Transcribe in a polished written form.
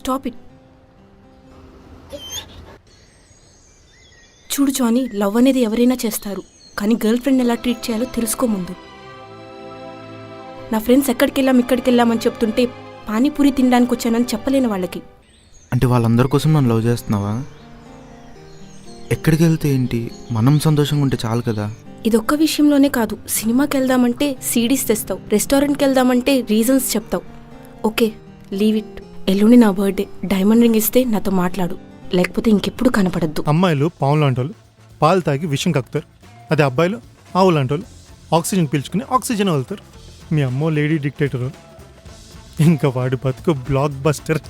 Stop it. చూడు Johnny, love అనేది ఎవరైనా చేస్తారు, కానీ గర్ల్ ఫ్రెండ్ ఎలా ట్రీట్ చేయాలో తెలుసుకో ముందు. నా ఫ్రెండ్స్ ఎక్కడికి వెళ్ళామని చెప్తుంటే పానీపూరి తినడానికి వచ్చానని చెప్పలేని వాళ్ళకి. అంటే వాళ్ళందరి కోసం నన్ను లవ్ చేస్తున్నావా? ఎక్కడికి వెళ్తే ఏంటి, మనం సంతోషంగా ఉంటే చాలు కదా. ఇదొక్క విషయంలోనే కాదు, సినిమాకి వెళ్దామంటే సీడీస్ తెస్తావు, రెస్టారెంట్కి వెళ్దామంటే రీజన్స్ చెప్తావు. Okay, leave it. ఎల్లుండి నా బర్త్డే, డైమండ్ రింగ్ ఇస్తే నాతో మాట్లాడు, లేకపోతే ఇంకెప్పుడు కనపడద్దు. అమ్మాయిలు పావులు లాంటి వాళ్ళు పాలు తాగి విషం కక్కుతారు, అదే అబ్బాయిలు ఆవు లాంటి వాళ్ళు ఆక్సిజన్ పీల్చుకుని ఆక్సిజన్ వదులుతారు. మీ అమ్మో లేడీ డిక్టేటర్, ఇంకా వాడి బతుకు బ్లాక్ బస్టర్.